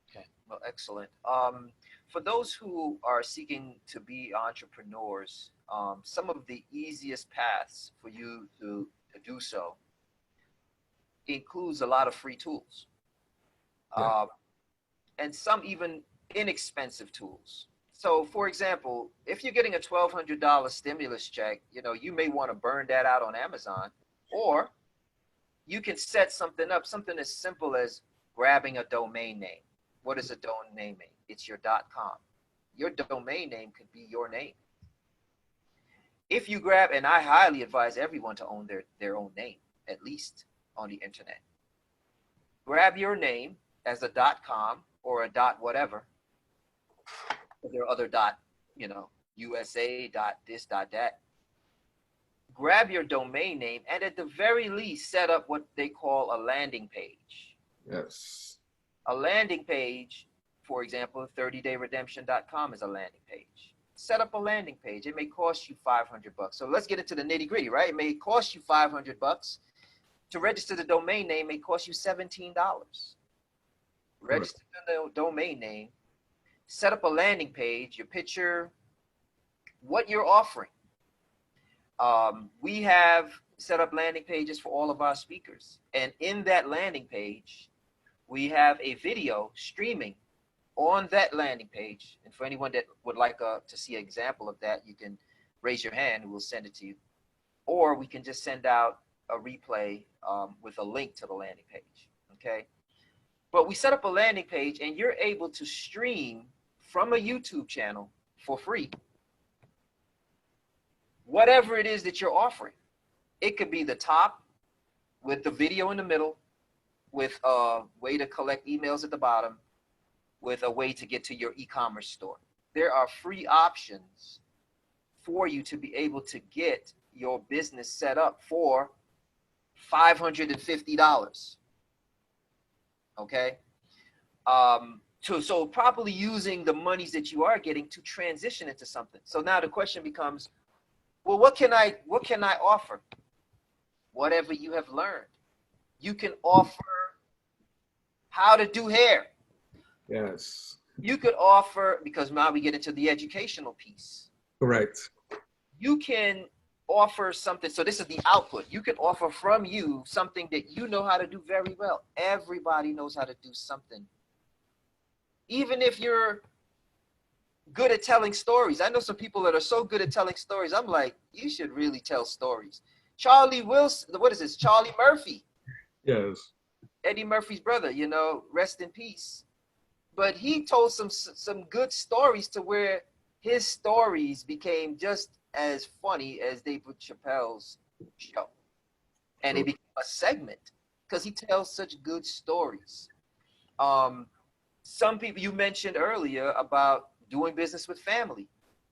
Okay, well, excellent. For those who are seeking to be entrepreneurs, some of the easiest paths for you to do so includes a lot of free tools, Yeah. and some even inexpensive tools. So, for example, if you're getting a $1,200 stimulus check, you may want to burn that out on Amazon, or you can set something up, something as simple as grabbing a domain name. What is a domain name? It's your .com. Your domain name could be your name. If you grab, and I highly advise everyone to own their own name. at least on the internet. Grab your name as a .com or a whatever. There are other USA, this, that. Grab your domain name and at the very least set up what they call a landing page. Yes. A landing page, for example, 30dayredemption.com is a landing page. Set up a landing page. It may cost you $500. So let's get into the nitty gritty, right? It may cost you $500. To register the domain name may cost you $17. Register the domain name, set up a landing page, your picture, what you're offering. We have set up landing pages for all of our speakers. And in that landing page, we have a video streaming on that landing page. And for anyone that would like to see an example of that, you can raise your hand and we'll send it to you. Or we can just send out a replay with a link to the landing page, okay? But we set up a landing page and you're able to stream from a YouTube channel for free whatever it is that you're offering. It could be the top with the video in the middle, with a way to collect emails at the bottom, with a way to get to your e-commerce store. There are free options for you to be able to get your business set up for $550. Okay? So properly using the monies that you are getting to transition into something. So now the question becomes, well, what can I offer? Whatever you have learned. You can offer how to do hair. Yes. You could offer, because now we get into the educational piece. Correct. You can offer something. So this is the output. You can offer from you something that you know how to do very well. Everybody knows how to do something. Even if you're good at telling stories. I know some people that are so good at telling stories. I'm like, you should really tell stories. Charlie Wilson, what is this? Charlie Murphy. Yes. Eddie Murphy's brother, rest in peace. But he told some good stories to where his stories became just as funny as David Chappelle's show. And it became a segment because he tells such good stories. Some people, you mentioned earlier about doing business with family.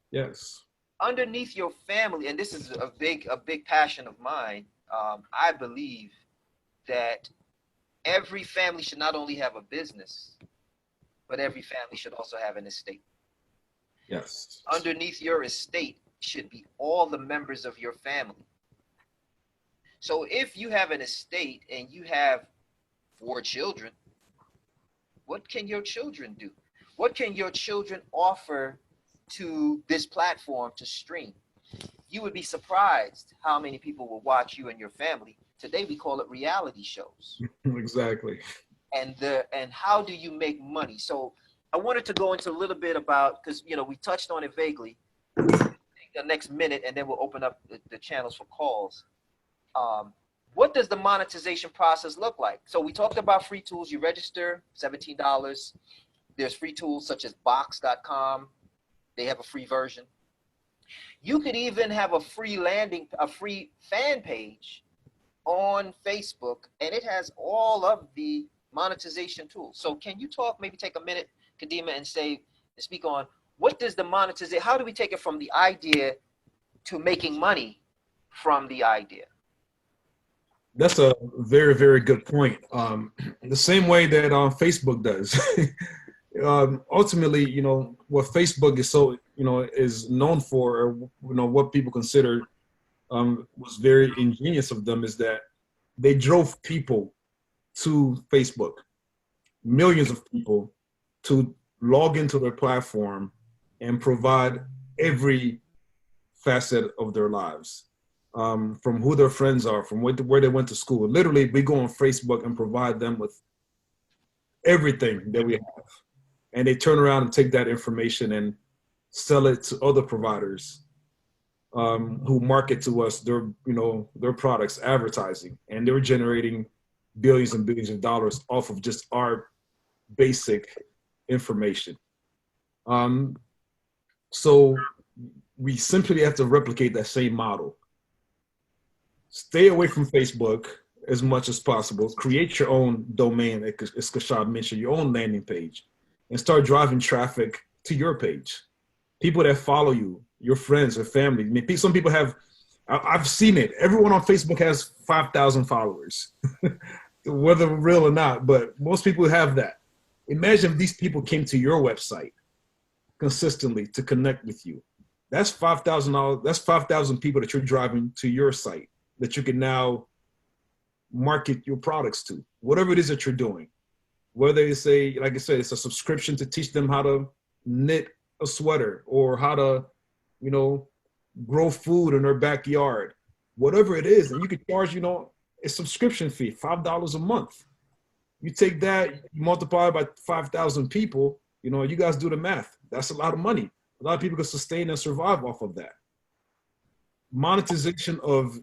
Yes. Underneath your family, and this is a big passion of mine, I believe that every family should not only have a business, but every family should also have an estate. Yes. Underneath your estate should be all the members of your family. So if you have an estate and you have 4 children, what can your children do? What can your children offer to this platform to stream? You would be surprised how many people will watch you and your family. Today we call it reality shows. Exactly. And how do you make money? So I wanted to go into a little bit about, because we touched on it vaguely, the next minute, and then we'll open up the channels for calls. What does the monetization process look like? So we talked about free tools. You register, $17. There's free tools such as box.com. They have a free version. You could even have a free fan page on Facebook, and it has all of the monetization tools. So can you maybe take a minute, Kadima, and speak on what does the monetization, how do we take it from the idea to making money from the idea? That's a very, very good point. The same way that Facebook does. Ultimately, what Facebook is is known for, or, what people consider was very ingenious of them, is that they drove people to Facebook, millions of people, to log into their platform and provide every facet of their lives, from who their friends are, from where they went to school. Literally, we go on Facebook and provide them with everything that we have. And they turn around and take that information and sell it to other providers who market to us their products, advertising, and they're generating billions and billions of dollars off of just our basic information. So we simply have to replicate that same model. Stay away from Facebook as much as possible. Create your own domain, as Kashab mentioned, your own landing page, and start driving traffic to your page. People that follow you, your friends or family. I mean, some people have, I've seen it. Everyone on Facebook has 5,000 followers, whether real or not, but most people have that. Imagine if these people came to your website consistently to connect with you. That's $5,000. That's 5,000 people that you're driving to your site that you can now market your products to, whatever it is that you're doing. Whether it's like I said, it's a subscription to teach them how to knit a sweater or how to, grow food in their backyard, whatever it is. And you could charge, a subscription fee, $5 a month. You take that, you multiply it by 5,000 people, you guys do the math. That's a lot of money. A lot of people can sustain and survive off of that. Monetization of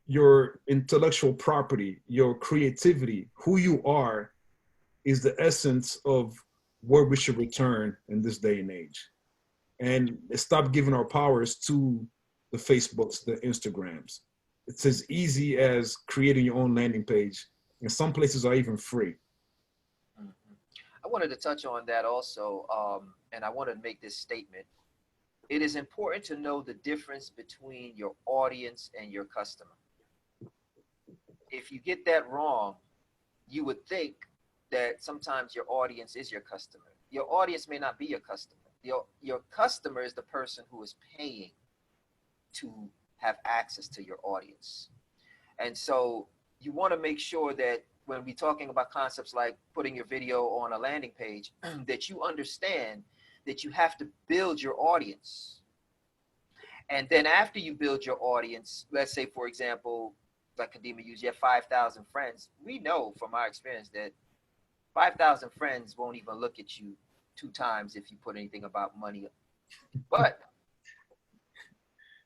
your intellectual property, your creativity, who you are, is the essence of where we should return in this day and age. And stop giving our powers to the Facebooks, the Instagrams. It's as easy as creating your own landing page. And some places are even free. I wanted to touch on that also, and I wanted to make this statement. It is important to know the difference between your audience and your customer. If you get that wrong, you would think that sometimes your audience is your customer. Your audience may not be your customer. Your customer is the person who is paying to have access to your audience. And so you want to make sure that when we're talking about concepts like putting your video on a landing page, that you understand that you have to build your audience. And then after you build your audience, let's say, for example, like Kadima used, you have 5,000 friends. We know from our experience that 5,000 friends won't even look at you 2 times if you put anything about money. But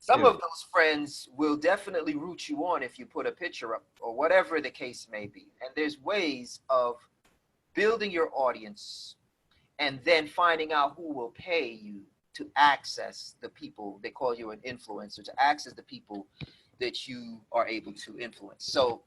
some of those friends will definitely root you on if you put a picture up or whatever the case may be. And there's ways of building your audience and then finding out who will pay you to access the people. They call you an influencer, to access the people that you are able to influence. So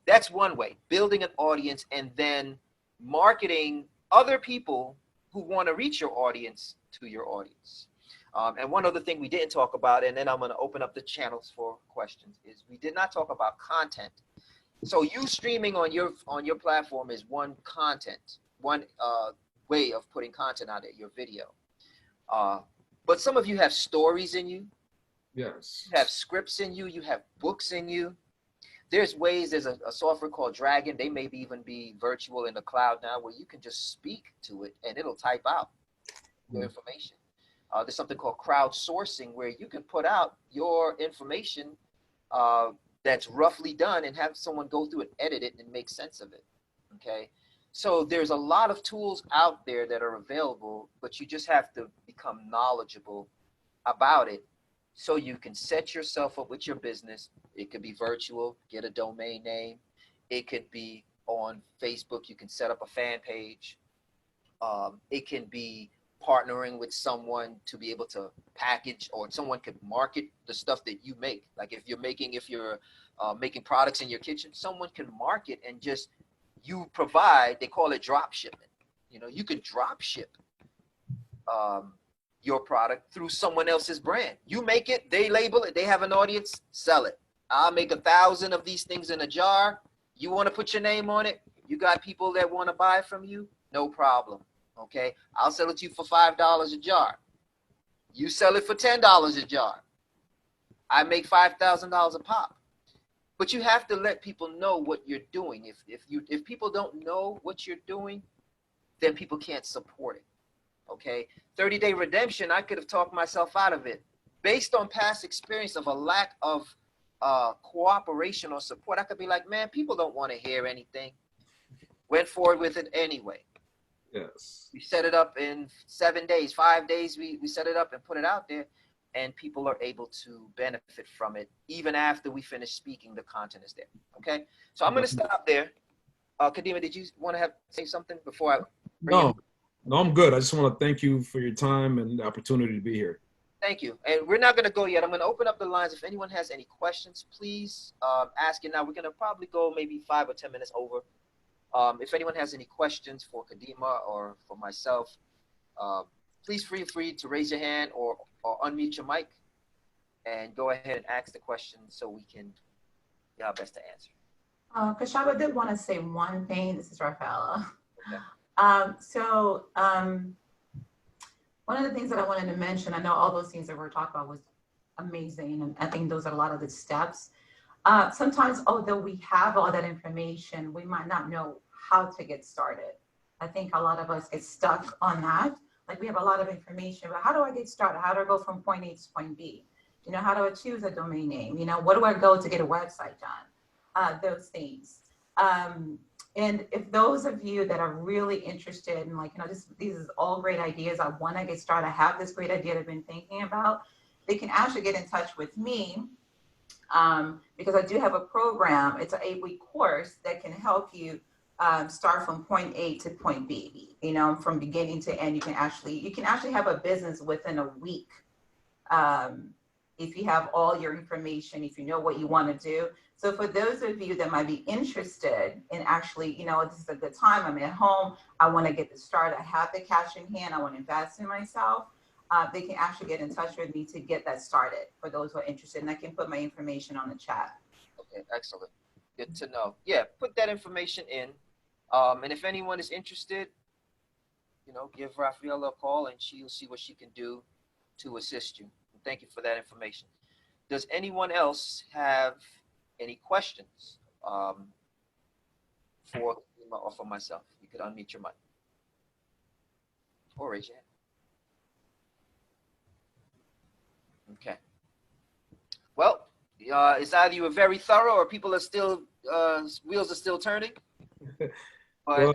that's one way, building an audience and then marketing other people who want to reach your audience to your audience. And one other thing we didn't talk about, and then I'm going to open up the channels for questions, is we did not talk about content. So you streaming on your platform is one way of putting content out there, your video. But some of you have stories in you. Yes. You have scripts in you. You have books in you. There's a software called Dragon. They may even be virtual in the cloud now where you can just speak to it and it'll type out your information. There's something called crowdsourcing where you can put out your information that's roughly done and have someone go through it, edit it, and make sense of it. Okay. So there's a lot of tools out there that are available, but you just have to become knowledgeable about it so you can set yourself up with your business. It could be virtual, get a domain name. It could be on Facebook. You can set up a fan page. It can be partnering with someone to be able to package, or someone could market the stuff that you make. Like if you're making products in your kitchen, someone can market and just you provide. They call it drop shipment. You could drop ship your product through someone else's brand. You make it, they label it, they have an audience, sell it. I'll make 1,000 of these things in a jar. You want to put your name on it? You got people that want to buy from you? No problem. Okay, I'll sell it to you for $5 a jar. You sell it for $10 a jar. I make $5,000 a pop. But you have to let people know what you're doing. If people don't know what you're doing, then people can't support it. Okay, 30-day redemption, I could have talked myself out of it based on past experience of a lack of cooperation or support. I could be like, man, people don't want to hear anything. Went forward with it anyway. Yes. We set it up in 7 days, 5 days. We set it up and put it out there, and people are able to benefit from it even after we finish speaking. The content is there. Okay, so I'm going to stop there. Kadima, did you want to say something before I? No, I'm good. I just want to thank you for your time and the opportunity to be here. Thank you. And we're not going to go yet. I'm going to open up the lines. If anyone has any questions, please ask it now. We're going to probably go maybe 5 or 10 minutes over. If anyone has any questions for Kadima or for myself, uh, please feel free to raise your hand or unmute your mic and go ahead and ask the question so we can do our best to answer. Kashaba did want to say one thing. This is Rafaela. Okay. One of the things that I wanted to mention, I know all those things that we're talking about was amazing, and I think those are a lot of the steps. Sometimes, although we have all that information, we might not know how to get started. I think a lot of us get stuck on that. Like, we have a lot of information, but how do I get started? How do I go from point A to point B? You know, how do I choose a domain name? You know, what do I go to get a website done? Those things. And if those of you that are really interested in, like, you know, these is all great ideas, I want to get started, I have this great idea that I've been thinking about, they can actually get in touch with me, because I do have a program. It's an 8-week course that can help you start from point A to point B, you know, from beginning to end. You can actually have a business within a week. If you have all your information, if you know what you want to do. So for those of you that might be interested in actually, you know, this is a good time, I'm at home, I want to get this started, I have the cash in hand, I want to invest in myself, they can actually get in touch with me to get that started for those who are interested. And I can put my information on the chat. Okay, excellent. Good to know. Yeah, put that information in. And if anyone is interested, you know, give Rafaela a call and she'll see what she can do to assist you. And thank you for that information. Does anyone else have any questions for Kadima or for myself? You could unmute your mic or raise your hand. Okay. Well, it's either you were very thorough or people are still, wheels are still turning. But Well,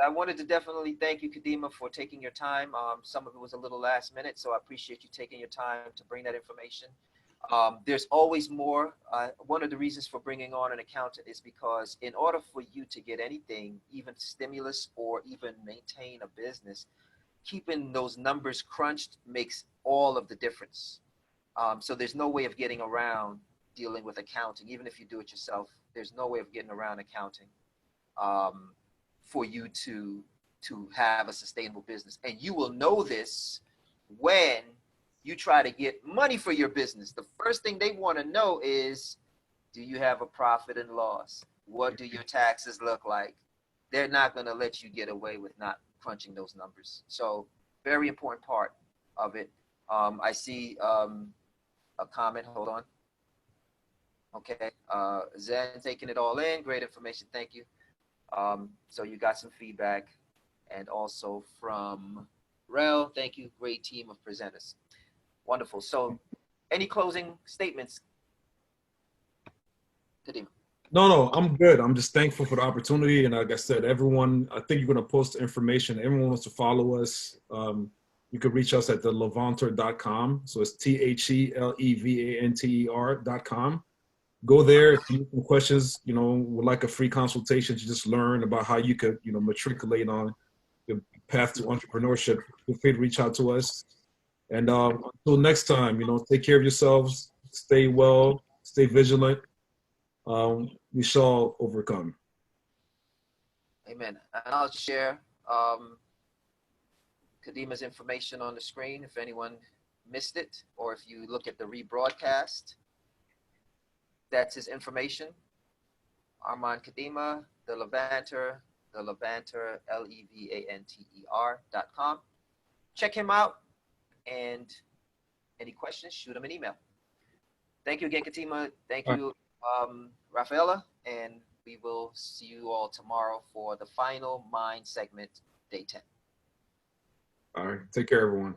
I wanted to definitely thank you, Kadima, for taking your time. Some of it was a little last minute, so I appreciate you taking your time to bring that information. There's always more. One of the reasons for bringing on an accountant is because in order for you to get anything, even stimulus or even maintain a business, keeping those numbers crunched makes all of the difference. So there's no way of getting around dealing with accounting. Even if you do it yourself, there's no way of getting around accounting for you to have a sustainable business. And you will know this when you try to get money for your business. The first thing they want to know is, do you have a profit and loss? What do your taxes look like? They're not going to let you get away with not crunching those numbers. So very important part of it. I see a comment. Hold on. Okay. Zen taking it all in. Great information. Thank you. So you got some feedback. And also from Rel, thank you. Great team of presenters. Wonderful. So any closing statements, Kadima? no, I'm good. I'm just thankful for the opportunity. And like I said, everyone, I think you're going to post information. Everyone wants to follow us. You can reach us at the levanter.com. So it's THELEVANTER.com. Go there. If you have some questions, you know, would like a free consultation to just learn about how you could, you know, matriculate on the path to entrepreneurship. Feel free to reach out to us. And until next time, you know, take care of yourselves, stay well, stay vigilant. We shall overcome. Amen. And I'll share Kadima's information on the screen if anyone missed it, or if you look at the rebroadcast. That's his information. Armand Kadima, the Levanter, LEVANTER.com. Check him out, and any questions, shoot him an email. Thank you again, Kadima. Thank you, Rafaela, and we will see you all tomorrow for the final Mind segment, day 10. All right. Take care, everyone.